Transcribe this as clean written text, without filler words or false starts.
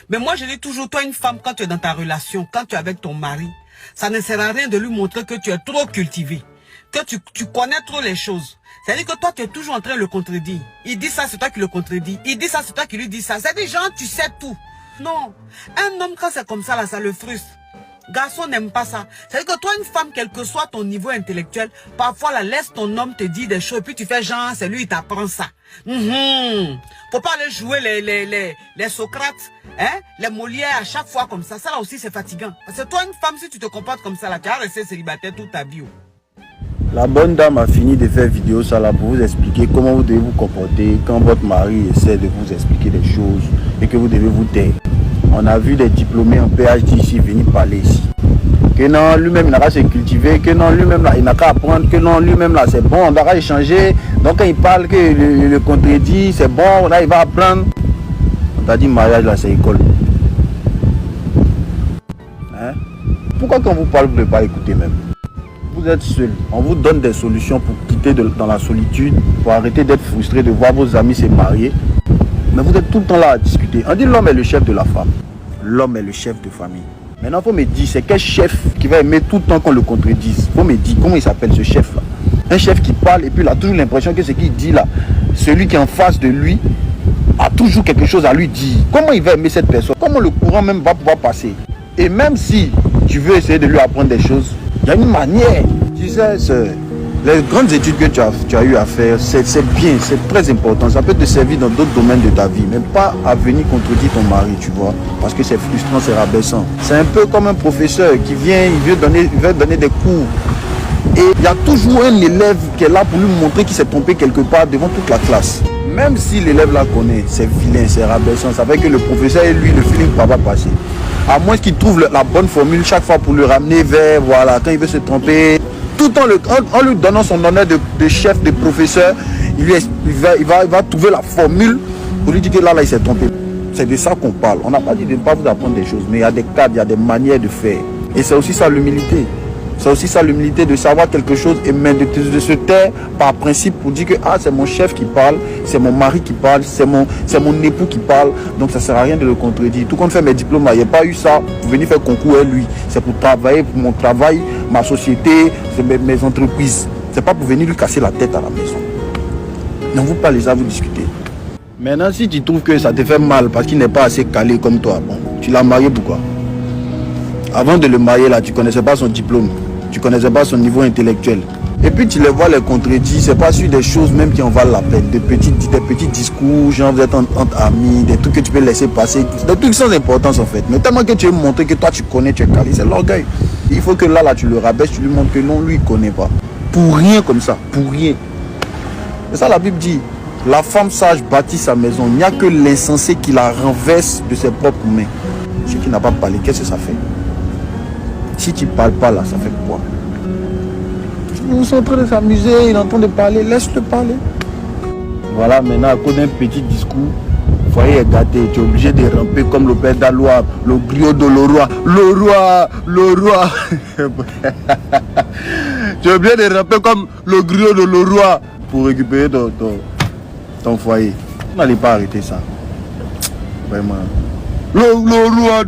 Mais moi, je dis toujours, toi, une femme, quand tu es dans ta relation, quand tu es avec ton mari, ça ne sert à rien de lui montrer que tu es trop cultivé, que tu connais trop les choses. C'est-à-dire que toi, tu es toujours en train de le contredire. Il dit ça, c'est toi qui le contredis. Il dit ça, c'est toi qui lui dis ça. C'est-à-dire, genre, tu sais tout. Non. Un homme, quand c'est comme ça, là, ça le frustre. Garçon n'aime pas ça. C'est-à-dire que toi, une femme, quel que soit ton niveau intellectuel, parfois, là, laisse ton homme te dire des choses, et puis tu fais genre, c'est lui, il t'apprend ça. Faut pas aller jouer les Socrates, hein, les Molières à chaque fois comme ça. Ça, là aussi, c'est fatigant. Parce que toi, une femme, si tu te comportes comme ça, là, tu vas rester célibataire toute ta vie. La bonne dame a fini de faire vidéo ça là pour vous expliquer comment vous devez vous comporter quand votre mari essaie de vous expliquer des choses et que vous devez vous taire. On a vu des diplômés en PhD ici venir parler ici. Que non, lui-même il n'a qu'à se cultiver, que non, lui-même là il n'a qu'à apprendre, que non, lui-même là c'est bon, on doit échanger. Donc quand il parle que le contredit, c'est bon, là il va apprendre. On t'a dit mariage là c'est école. Hein? Pourquoi quand on vous parle vous ne pouvez pas écouter même? Vous êtes seul, on vous donne des solutions pour quitter dans la solitude, pour arrêter d'être frustré de voir vos amis se marier. Mais vous êtes tout le temps là à discuter. On dit l'homme est le chef de la femme. L'homme est le chef de famille. Maintenant, il faut me dire, c'est quel chef qui va aimer tout le temps qu'on le contredise? Il faut me dire, comment il s'appelle ce chef-là? Un chef qui parle et puis il a toujours l'impression que ce qu'il dit là, celui qui est en face de lui a toujours quelque chose à lui dire. Comment il va aimer cette personne? Comment le courant même va pouvoir passer? Et même si tu veux essayer de lui apprendre des choses, il y a une manière. Tu sais, les grandes études que tu as eu à faire, c'est bien, c'est très important. Ça peut te servir dans d'autres domaines de ta vie, mais pas à venir contredire ton mari, tu vois. Parce que c'est frustrant, c'est rabaissant. C'est un peu comme un professeur qui vient, il veut donner des cours. Et il y a toujours un élève qui est là pour lui montrer qu'il s'est trompé quelque part devant toute la classe. Même si l'élève la connaît, c'est vilain, c'est rabaissant. Ça fait que le professeur et lui, le feeling ne va pas passer. À moins qu'il trouve la bonne formule chaque fois pour le ramener vers, voilà, quand il veut se tromper. Tout en lui donnant son honneur de chef, de professeur, il va trouver la formule pour lui dire que là il s'est trompé. C'est de ça qu'on parle. On n'a pas dit de ne pas vous apprendre des choses, mais il y a des cadres, il y a des manières de faire. Et c'est aussi ça l'humilité. C'est aussi ça l'humilité de savoir quelque chose et même de se taire par principe pour dire que ah, c'est mon chef qui parle, c'est mon mari qui parle, c'est mon époux qui parle. Donc ça ne sert à rien de le contredire. Tout compte fait mes diplômes, il n'y a pas eu ça pour venir faire concours avec lui. C'est pour travailler, pour mon travail, ma société, mes entreprises. C'est pas pour venir lui casser la tête à la maison. Donc vous parlez ça, vous discutez. Maintenant, si tu trouves que ça te fait mal parce qu'il n'est pas assez calé comme toi, bon, tu l'as marié pourquoi? Avant de le marier là, tu ne connaissais pas son diplôme. Tu ne connaissais pas son niveau intellectuel. Et puis tu les vois les contredire, c'est pas sur des choses même qui en valent la peine. Des petits discours, genre vous êtes entre amis, des trucs que tu peux laisser passer. Des trucs sans importance en fait. Mais tellement que tu veux montrer que toi tu connais, tu es calé, c'est l'orgueil. Il faut que là tu le rabaisses, tu lui montres que non, lui il ne connaît pas. Pour rien comme ça, pour rien. C'est ça la Bible dit. La femme sage bâtit sa maison. Il n'y a que l'insensé qui la renverse de ses propres mains. Celui qui n'a pas parlé, qu'est-ce que ça fait? Si tu ne parles pas là, ça fait quoi? Ils sont en train de s'amuser, ils sont en train de parler, laisse-le parler. Voilà, maintenant à cause d'un petit discours, le foyer est gâté, tu es obligé de ramper comme le père d'Alois, le griot de le roi. Tu es obligé de ramper comme le griot de le roi pour récupérer ton foyer. Vous n'allez pas arrêter ça. Vraiment. Le roi.